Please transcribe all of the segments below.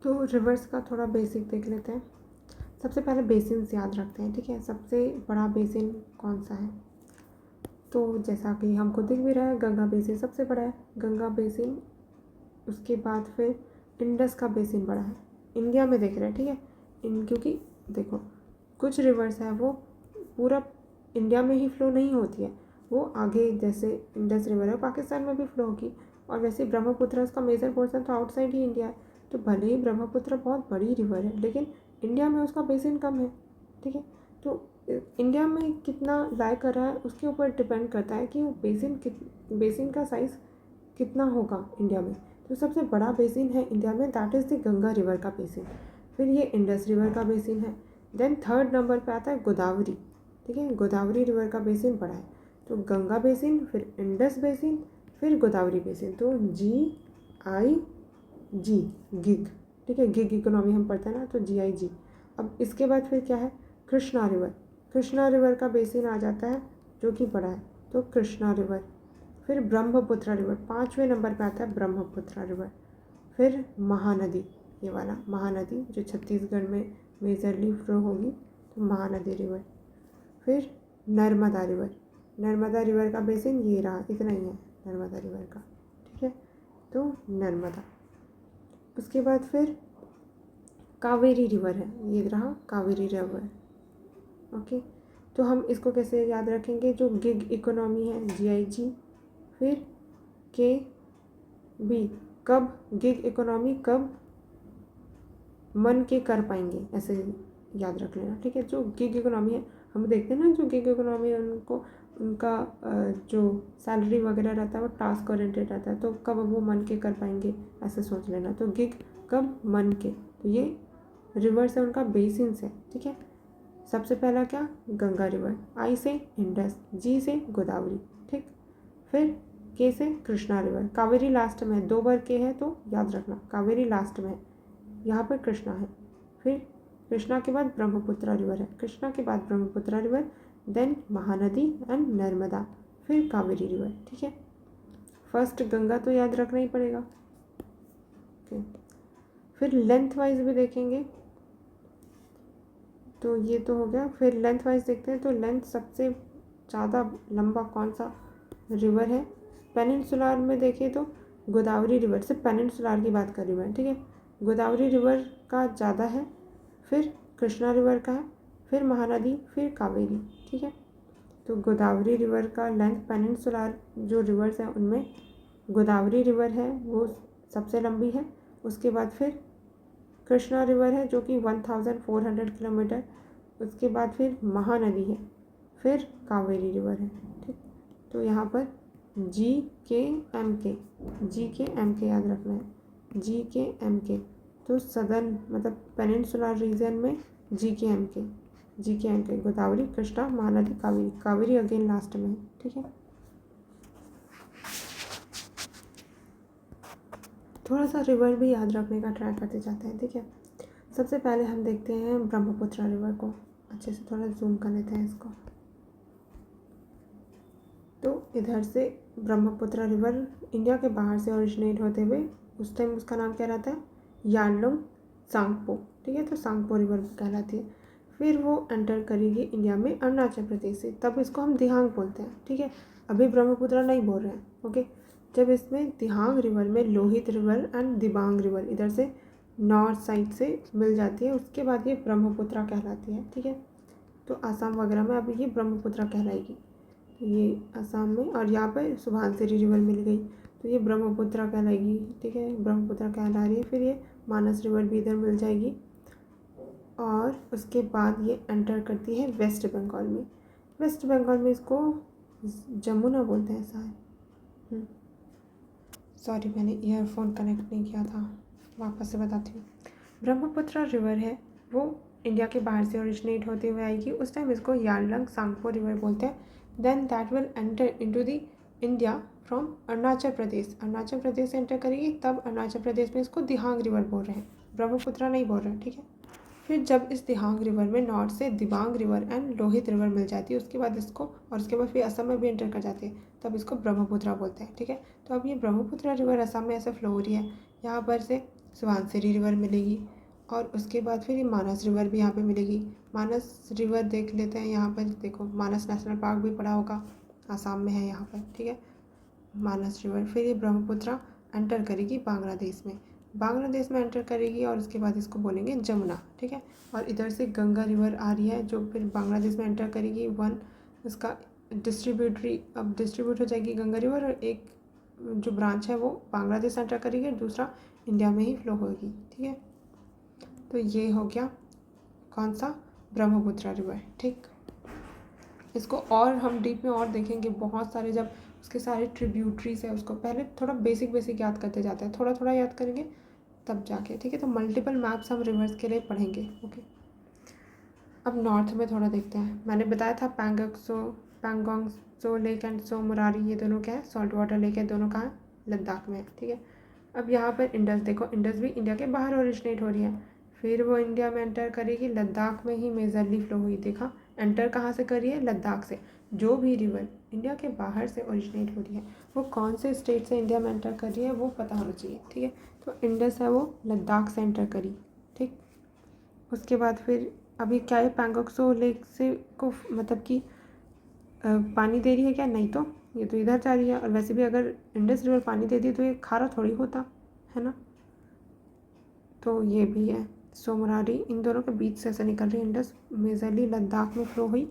तो रिवर्स का थोड़ा बेसिक देख लेते हैं। सबसे पहले बेसिन याद रखते हैं, ठीक है। सबसे बड़ा बेसिन कौन सा है? तो जैसा कि हमको दिख भी रहा है, गंगा बेसिन सबसे बड़ा है, गंगा बेसिन। उसके बाद फिर इंडस का बेसिन बड़ा है, इंडिया में देख रहे हैं, ठीक है। क्योंकि देखो कुछ रिवर्स है वो पूरा इंडिया में ही फ्लो नहीं होती है, वो आगे जैसे इंडस रिवर है पाकिस्तान में भी फ्लो होगी, और वैसे ब्रह्मपुत्र उसका मेजर पोर्सन तो आउटसाइड ही इंडिया है। तो भले ही ब्रह्मपुत्र बहुत बड़ी रिवर है लेकिन इंडिया में उसका बेसिन कम है, ठीक है। तो इंडिया में कितना लाई कर रहा है उसके ऊपर डिपेंड करता है कि वो बेसिन का साइज़ कितना होगा इंडिया में। तो सबसे बड़ा बेसिन है इंडिया में, that is the Ganga river का बेसिन। फिर ये इंडस रिवर का बेसिन है। देन थर्ड नंबर पे आता है गोदावरी, ठीक है। गोदावरी रिवर का बेसिन बड़ा है। तो गंगा बेसिन, फिर इंडस बेसिन, फिर गोदावरी बेसिन। तो GIG, गिग, ठीक है। गिग इकोनॉमी हम पढ़ते हैं ना, तो GIG। अब इसके बाद फिर क्या है? कृष्णा रिवर। कृष्णा रिवर का बेसिन आ जाता है जो कि बड़ा है, तो कृष्णा रिवर। फिर ब्रह्मपुत्र रिवर 5वें नंबर पे आता है, ब्रह्मपुत्र रिवर। फिर महानदी, ये वाला महानदी जो छत्तीसगढ़ में मेजरली फ्लो होगी, तो महानदी रिवर। फिर नर्मदा रिवर। नर्मदा रिवर का बेसिन ये रहा, इतना ही है नर्मदा रिवर का, ठीक है। तो नर्मदा। उसके बाद फिर कावेरी रिवर है, ये रहा कावेरी रिवर, ओके। तो हम इसको कैसे याद रखेंगे? जो गिग इकोनॉमी है GIG, फिर KB, कब गिग इकोनॉमी कब मन के कर पाएंगे, ऐसे याद रख लेना, ठीक है। जो गिग इकोनॉमी है, हम देखते हैं ना जो गिग इकोनॉमी है उनको उनका जो सैलरी वगैरह रहता है वो टास्क ओरिएंटेड रहता है, तो कब वो मन के कर पाएंगे ऐसे सोच लेना। तो गिग कब मन के, तो ये रिवर्स है उनका बेसिन्स है, ठीक है। सबसे पहला क्या? गंगा रिवर, I से इंडस, G से गोदावरी, ठीक। फिर K से कृष्णा रिवर, कावेरी लास्ट में है, 2 बार K है तो याद रखना कावेरी लास्ट में है, यहाँ पर कृष्णा है। फिर कृष्णा के बाद ब्रह्मपुत्र रिवर है, कृष्णा के बाद Brahmaputra river, then Mahanadi and Narmada, फिर कावेरी रिवर, ठीक है। फर्स्ट गंगा तो याद रखना ही पड़ेगा, ओके। फिर लेंथ वाइज भी देखेंगे, तो ये तो हो गया। फिर लेंथ वाइज देखते हैं, तो लेंथ सबसे ज़्यादा लंबा कौन सा रिवर है? पेनिनसुलार में देखें तो गोदावरी रिवर, से पेनिनसुलार की बात कर रही हूँ मैं, ठीक है। गोदावरी रिवर का ज़्यादा है, फिर कृष्णा रिवर का है, फिर महानदी, फिर कावेरी, ठीक है। तो गोदावरी रिवर का लेंथ पेनिनसुलार जो रिवर्स हैं उनमें गोदावरी रिवर है वो सबसे लंबी है। उसके बाद फिर कृष्णा रिवर है जो कि 1400 किलोमीटर। उसके बाद फिर महानदी है, फिर कावेरी रिवर है, ठीक। तो यहाँ पर GKMK याद रखना है, GKMK। तो सदर्न मतलब पेनिनसुलर रीजन में GKMK Godavari, Krishna, Mahanadi, Kaveri. Kaveri again last में है, ठीक है। थोड़ा सा रिवर भी याद रखने का ट्राई करते जाते हैं, ठीक है। सबसे पहले हम देखते हैं ब्रह्मपुत्र रिवर को, अच्छे से थोड़ा जूम कर लेते हैं इसको। तो इधर से ब्रह्मपुत्र रिवर इंडिया के बाहर से ओरिजिनेट होते हुए उस टाइम उसका नाम क्या रहता है? यारलुंग सांगपो, ठीक है। तो सांगपो रिवर कहलाती है। फिर वो एंटर करेगी इंडिया में अरुणाचल प्रदेश से, तब इसको हम दिहांग बोलते हैं, ठीक है। अभी ब्रह्मपुत्र नहीं बोल रहे हैं, ओके। जब इसमें दिहांग रिवर में Lohit river and Dibang river इधर से नॉर्थ साइड से मिल जाती है, उसके बाद ये ब्रह्मपुत्र कहलाती है, ठीक है। तो आसाम वगैरह में अभी ये ब्रह्मपुत्र कहलाएगी, ये आसाम में। और यहाँ पर सुबनसिरी रिवर मिल गई तो ये ब्रह्मपुत्र कहलाएगी, ठीक है। ब्रह्मपुत्र कहला रही है। फिर ये मानस रिवर भी इधर मिल जाएगी, और उसके बाद ये एंटर करती है वेस्ट बंगाल में। वेस्ट बंगाल में इसको जमुना बोलते हैं शायद, सॉरी मैंने ईयरफोन कनेक्ट नहीं किया था, वापस से बताती हूँ। ब्रह्मपुत्र रिवर है वो इंडिया के बाहर से ओरिजिनेट होते हुए आएगी, उस टाइम इसको यारलंग सांगपो रिवर बोलते हैं। Then that will enter into the India from Arunachal Pradesh, Arunachal Pradesh से एंटर करेगी, तब अरुणाचल प्रदेश में इसको दिहांग रिवर बोल रहे हैं, ब्रह्मपुत्र नहीं बोल रहे हैं, ठीक है। फिर जब इस दिहांग रिवर में नॉर्थ से Dibang river and Lohit river मिल जाती है, उसके बाद इसको, और उसके बाद फिर असम में भी एंटर कर जाती है, तब इसको ब्रह्मपुत्र बोलते हैं, ठीक है। तो अब ये ब्रह्मपुत्र रिवर असम में ऐसे फ्लो हो रही है, यहाँ पर से सुबनसिरी रिवर मिलेगी, और उसके बाद फिर ये मानस रिवर भी यहाँ पे मिलेगी। मानस रिवर देख लेते हैं, यहाँ पर देखो मानस नेशनल पार्क भी पड़ा होगा, आसाम में है यहाँ पर, ठीक है, मानस रिवर। फिर ये ब्रह्मपुत्रा एंटर करेगी बांग्लादेश में, बांग्लादेश में एंटर करेगी, और उसके बाद इसको बोलेंगे जमुना, ठीक है। और इधर से गंगा रिवर आ रही है जो फिर बांग्लादेश में एंटर करेगी। वन इसका अब डिस्ट्रीब्यूट हो जाएगी गंगा रिवर, और एक जो ब्रांच है वो बांग्लादेश एंटर करेगी और दूसरा इंडिया में ही फ्लो होगी, ठीक है। तो ये हो गया कौन सा, ब्रह्मपुत्रा रिवर, ठीक। इसको और हम डीप में और देखेंगे, बहुत सारे जब उसके सारे ट्रिब्यूटरीज है, उसको पहले थोड़ा बेसिक याद करते जाते हैं, थोड़ा थोड़ा याद करेंगे तब जाके, ठीक है। तो मल्टीपल मैप्स हम रिवर्स के लिए पढ़ेंगे, ओके। अब नॉर्थ में थोड़ा देखते हैं। मैंने बताया था पैंगोंग सो लेक एंड सो मुरारी, ये दोनों क्या है, सॉल्ट वाटर लेक है, दोनों कहाँ है, लद्दाख में है, ठीक है। अब यहाँ पर इंडस देखो, इंडस भी इंडिया के बाहर ओरिजिनेट हो रही है, फिर वो इंडिया में एंटर करेगी, लद्दाख में ही मेजरली फ्लो हुई, देखा एंटर कहाँ से करी है, लद्दाख से। जो भी रिवर इंडिया के बाहर से ओरिजिनेट हो रही है वो कौन से स्टेट से इंडिया में एंटर कर रही है वो पता होना चाहिए, ठीक है। तो इंडस है वो लद्दाख से एंटर करी, ठीक। उसके बाद फिर अभी क्या है, पैंगोंग लेक से को मतलब कि पानी दे रही है क्या, नहीं तो ये तो इधर जा रही है। और वैसे भी अगर इंडस रिवर पानी दे दी तो ये खारा थोड़ी होता है ना, तो ये भी है। सोमरारी इन दोनों के बीच से ऐसे निकल रही है, इंडस मेजरली लद्दाख में फ्लो हुई,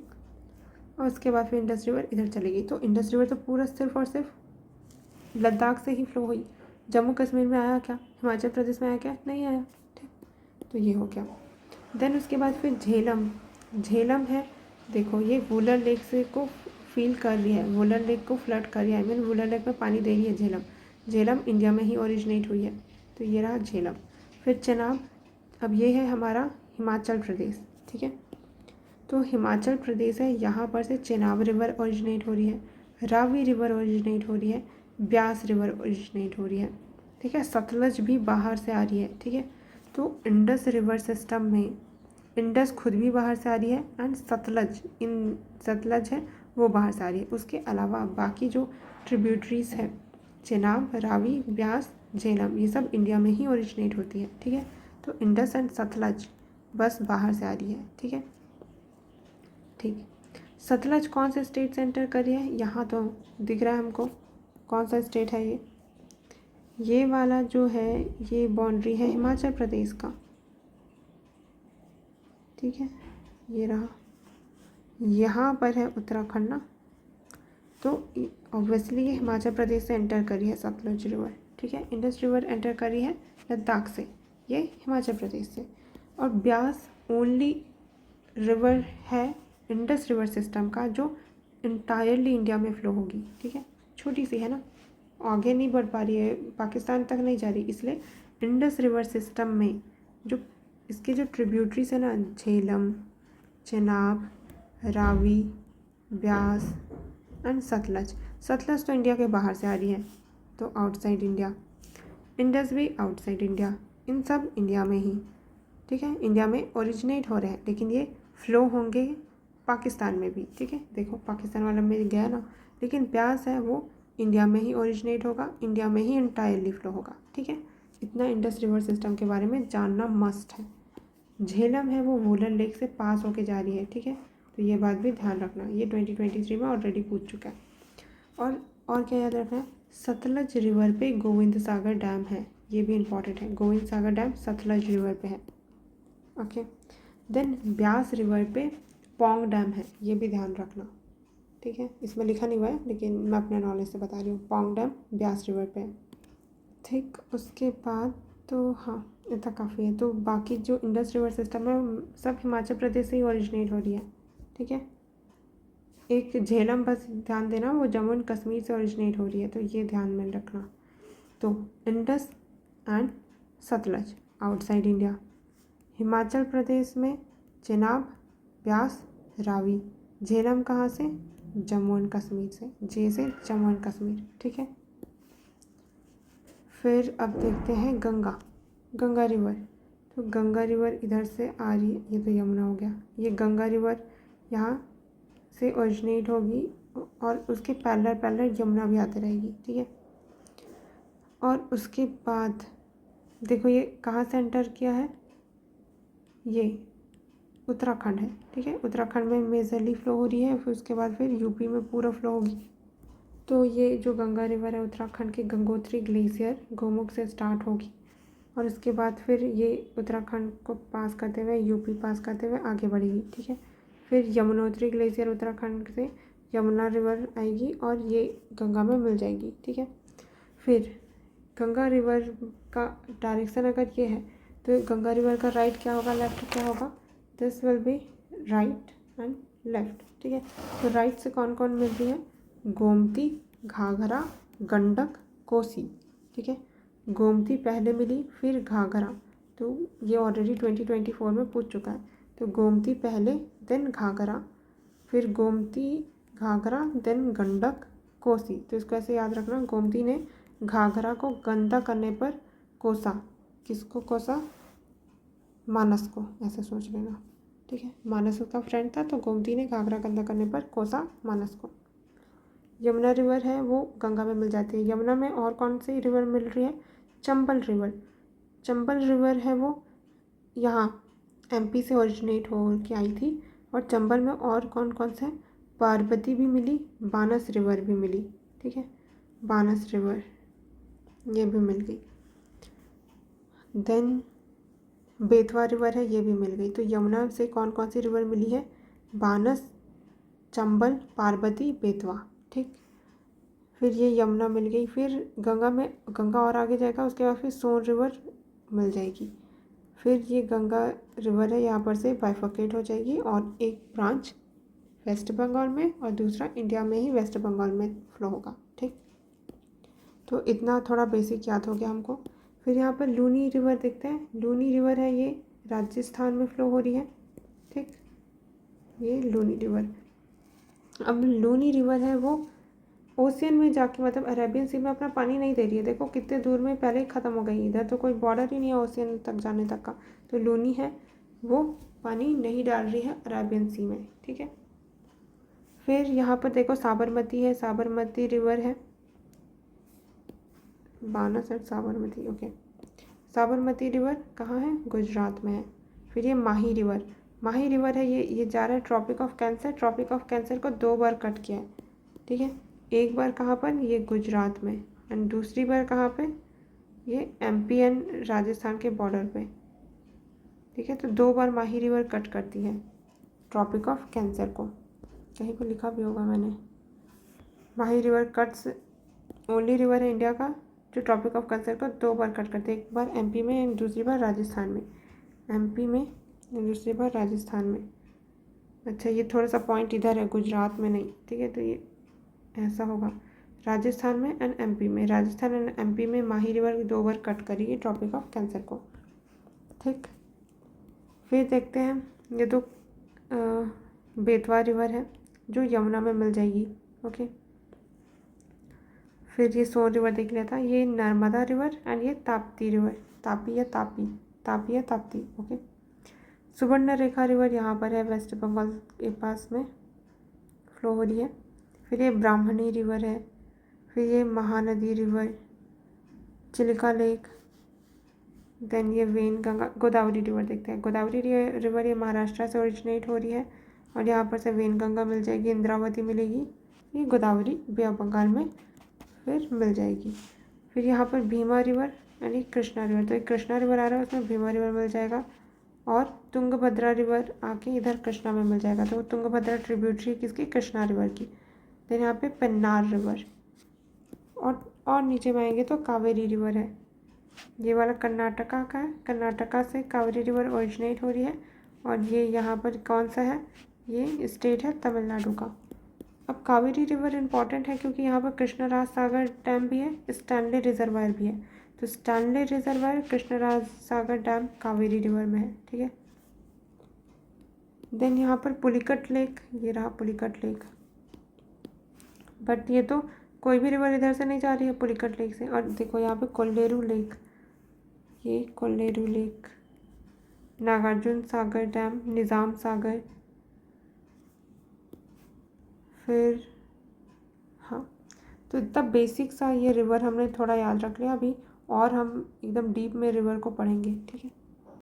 और उसके बाद फिर इंडस रिवर इधर चलेगी। तो इंडस रिवर तो पूरा सिर्फ और सिर्फ लद्दाख से ही फ्लो हुई, जम्मू कश्मीर में आया क्या, हिमाचल प्रदेश में आया क्या, नहीं आया, ठीक। तो ये हो गया। देन उसके बाद फिर झेलम है, देखो ये वुलर लेक से को फील कर रही है, वुलर लेक को फ्लड कर रही है, आई मीन वुलर लेक में पानी दे रही है झेलम इंडिया में ही ओरिजिनेट हुई है, तो ये रहा झेलम। फिर चेनाब, अब ये है हमारा हिमाचल प्रदेश, ठीक है। तो हिमाचल प्रदेश है, यहाँ पर से चेनाब रिवर ओरिजिनेट हो रही है, रावी रिवर ओरिजिनेट हो रही है, ब्यास रिवर ओरिजिनेट हो रही है, ठीक है। सतलज भी बाहर से आ रही है, ठीक है। तो इंडस रिवर सिस्टम में इंडस खुद भी बाहर से आ रही है, एंड सतलज है वो बाहर से आ रही है। उसके अलावा बाकी जो ट्रिब्यूटरीज है, चेनाब, रावी, ब्यास, झेलम, ये सब इंडिया में ही ओरिजिनेट होती है, ठीक है। तो इंडस एंड सतलज बस बाहर से आ रही है, ठीक है, ठीक। सतलज कौन से स्टेट से एंटर कर रही है, यहाँ तो दिख रहा है हमको, कौन सा स्टेट है ये वाला जो है, ये बाउंड्री है हिमाचल प्रदेश का, ठीक है, ये रहा, यहाँ पर है उत्तराखंड ना, तो ऑब्वियसली ये हिमाचल प्रदेश से एंटर करी है सतलुज रिवर, ठीक है। इंडस रिवर एंटर करी है लद्दाख से, ये हिमाचल प्रदेश से। और ब्यास ओनली रिवर है इंडस रिवर सिस्टम का जो इंटायरली इंडिया में फ़्लो होगी, ठीक है। छोटी सी है ना, आगे नहीं बढ़ पा रही है, पाकिस्तान तक नहीं जा रही, इसलिए इंडस रिवर सिस्टम में जो इसके जो ट्रिब्यूटरीज है ना, झेलम, चेनाब, रावी, ब्यास एंड सतलज तो इंडिया के बाहर से आ रही है, तो आउटसाइड इंडिया। इंडस भी आउटसाइड इंडिया, इन सब इंडिया में ही, ठीक है, इंडिया में ओरिजिनेट हो रहे हैं, लेकिन ये फ्लो होंगे पाकिस्तान में भी, ठीक है। देखो पाकिस्तान वाला में गया ना, लेकिन ब्यास है वो इंडिया में ही ओरिजिनेट होगा, इंडिया में ही इंटायरली फ्लो होगा, ठीक है। इतना इंडस रिवर सिस्टम के बारे में जानना मस्ट है। झेलम है वो वुलर लेक से पास होके जा रही है, ठीक है, तो ये बात भी ध्यान रखना, ये 2023 में ऑलरेडी पूछ चुका है। और क्या याद रखना है, सतलज रिवर पे गोविंद सागर डैम है, ये भी इम्पॉर्टेंट है, गोविंद सागर डैम सतलज रिवर पे है, ओके। देन ब्यास रिवर पे पौंग डैम है, ये भी ध्यान रखना, ठीक है। इसमें लिखा नहीं हुआ है लेकिन मैं अपने नॉलेज से बता रही हूँ, पौंग डैम ब्यास रिवर पे है, ठीक। उसके बाद तो हाँ इतना काफ़ी है। तो बाकी जो इंडस रिवर सिस्टम है सब हिमाचल प्रदेश से ही ओरिजिनेट हो रही है, ठीक है। एक झेलम बस ध्यान देना, वो जम्मू एंड कश्मीर से ओरिजिनेट हो रही है, तो ये ध्यान में रखना। तो Indus and Sutlej outside India, Himachal Pradesh में चेनाब, ब्यास, रावी, झेलम कहाँ से, जम्मू एंड कश्मीर से, जे से जम्मू एंड कश्मीर, ठीक है। फिर अब देखते हैं गंगा रिवर। तो गंगा रिवर इधर से आ रही है, ये तो यमुना हो गया, ये गंगा रिवर यहाँ से ओरिजिनेट होगी और उसके पैरेलल यमुना भी आती रहेगी, ठीक है। और उसके बाद देखो ये कहाँ से एंटर किया है, ये उत्तराखंड है, ठीक है। उत्तराखंड में मेजरली फ्लो हो रही है, फिर उसके बाद फिर यूपी में पूरा फ्लो होगी। तो ये जो गंगा रिवर है उत्तराखंड की गंगोत्री ग्लेशियर गोमुख से स्टार्ट होगी और उसके बाद फिर ये उत्तराखंड को पास करते हुए यूपी पास करते हुए आगे बढ़ेगी, ठीक है। फिर यमुनोत्री ग्लेशियर उत्तराखंड से यमुना रिवर आएगी और ये गंगा में मिल जाएगी, ठीक है। फिर गंगा रिवर का डायरेक्शन अगर ये है तो गंगा रिवर का राइट क्या होगा, लेफ्ट क्या होगा, this will be right and left, ठीक है। तो राइट से कौन कौन मिल रही है, गोमती, घाघरा, गंडक, कोसी, ठीक है। गोमती पहले मिली फिर घाघरा, तो ये ऑलरेडी 2024 में पूछ चुका है। तो गोमती पहले देन घाघरा, फिर गोमती घाघरा देन गंडक कोसी। तो इसको ऐसे याद रखना, गोमती ने घाघरा को गंदा करने पर कोसा, किसको कोसा, मानस को, ऐसे सोच लेना, ठीक है। मानस उसका फ्रेंड था, तो गोमती ने घाघरा गंदा करने पर कोसा मानस को। यमुना रिवर है वो गंगा में मिल जाती है। यमुना में और कौन सी रिवर मिल रही है, चंबल रिवर। चंबल रिवर है वो यहाँ एमपी से ओरिजिनेट हो के आई थी। और चंबल में और कौन कौन से, पार्वती भी मिली, बानस रिवर भी मिली, ठीक है। बानस रिवर ये भी मिल गई। देन बेतवा रिवर है, ये भी मिल गई। तो यमुना से कौन कौन सी रिवर मिली है, बानस, चंबल, पार्वती, बेतवा, ठीक। फिर ये यमुना मिल गई। फिर गंगा में, गंगा और आगे जाएगा उसके बाद फिर सोन रिवर मिल जाएगी। फिर ये गंगा रिवर है यहाँ पर से बाइफर्केट हो जाएगी और एक ब्रांच वेस्ट बंगाल में और दूसरा इंडिया में ही वेस्ट बंगाल में फ्लो होगा, ठीक। तो इतना थोड़ा बेसिक याद हो गया हमको। फिर यहाँ पर लूनी रिवर देखते हैं। लूनी रिवर है ये राजस्थान में फ्लो हो रही है, ठीक। ये लूनी रिवर, अब लूनी रिवर है वो ओशियन में जाके, मतलब अरेबियन सी में अपना पानी नहीं दे रही है। देखो कितने दूर में पहले ही ख़त्म हो गई, इधर तो कोई बॉर्डर ही नहीं है ओशियन तक जाने तक का। तो लूनी है वो पानी नहीं डाल रही है अरेबियन सी में, ठीक है। फिर यहाँ पर देखो साबरमती है, साबरमती रिवर है, Banas and Sabarmati, okay. Sabarmati river कहाँ है, गुजरात में है। फिर ये माही रिवर, माही रिवर है ये जा रहा है tropic of cancer. Tropic of cancer को 2 बार कट किया है, ठीक है। एक बार कहाँ पर, ये गुजरात में, एंड दूसरी बार कहाँ पे, ये एमपी एंड राजस्थान के बॉर्डर पे, ठीक है। तो 2 बार माही रिवर कट करती है ट्रॉपिक ऑफ कैंसर को, कहीं पर लिखा भी होगा मैंने। माही रिवर कट्स ओनली रिवर है इंडिया का जो ट्रॉपिक ऑफ कैंसर को 2 बार कट करते हैं, एक बार एमपी में एंड दूसरी बार राजस्थान में, एमपी में दूसरी बार राजस्थान में। अच्छा ये थोड़ा सा पॉइंट इधर है, गुजरात में नहीं, ठीक है। तो ये ऐसा होगा राजस्थान में एंड एमपी में, राजस्थान एंड एमपी में माही रिवर 2 बार कट करेगी ट्रॉपिक ऑफ कैंसर को, ठीक। फिर देखते हैं ये तो बेतवा रिवर है जो यमुना में मिल जाएगी, ओके। फिर ये सोन रिवर देख लिया था, ये नर्मदा रिवर एंड ये ताप्ती रिवर, तापी या तापी, तापी या ताप्ती, ओके। सुवर्ण रेखा रिवर यहाँ पर है वेस्ट बंगाल के पास में फ्लो हो रही है। फिर ये ब्राह्मणी रिवर है, फिर ये Mahanadi river, Chilika lake, then ये वेन गंगा, गोदावरी रिवर देखते हैं। गोदावरी रिवर ये महाराष्ट्र से ओरिजिनेट हो रही है और यहाँ पर से वेन गंगा मिल जाएगी, इंद्रावती मिलेगी, ये गोदावरी बे ऑफ बंगाल में फिर मिल जाएगी। फिर यहाँ पर भीमा रिवर यानी कृष्णा रिवर, तो एक कृष्णा रिवर आ रहा है उसमें भीमा रिवर मिल जाएगा और तुंगभद्रा रिवर आके इधर कृष्णा में मिल जाएगा। तो तुंगभद्रा ट्रिब्यूटरी किसकी, कृष्णा रिवर की। देन यहाँ पे पेन्नार रिवर और नीचे में आएंगे तो कावेरी रिवर है, ये वाला कर्नाटका का है। कर्नाटका से कावेरी रिवर ओरिजिनेट हो रही है और ये यहाँ पर कौन सा है, ये स्टेट है तमिलनाडु का। अब कावेरी रिवर इम्पॉर्टेंट है क्योंकि यहाँ पर कृष्णराज सागर डैम भी है, स्टैनले रिजर्वायर भी है। तो स्टैनले रिजर्वायर, कृष्णराज सागर डैम कावेरी रिवर में है, ठीक है। देन यहाँ पर पुलिकट लेक, ये रहा पुलिकट लेक, बट ये तो कोई भी रिवर इधर से नहीं जा रही है पुलिकट लेक से। और देखो यहाँ पे कोल्लेरू लेक, ये कोल्लेरू लेक, नागार्जुन सागर डैम, निज़ाम सागर। फिर हाँ, तो इतना बेसिक सा ये रिवर हमने थोड़ा याद रख लिया अभी। और हम एकदम डीप में रिवर को पढ़ेंगे, ठीक है।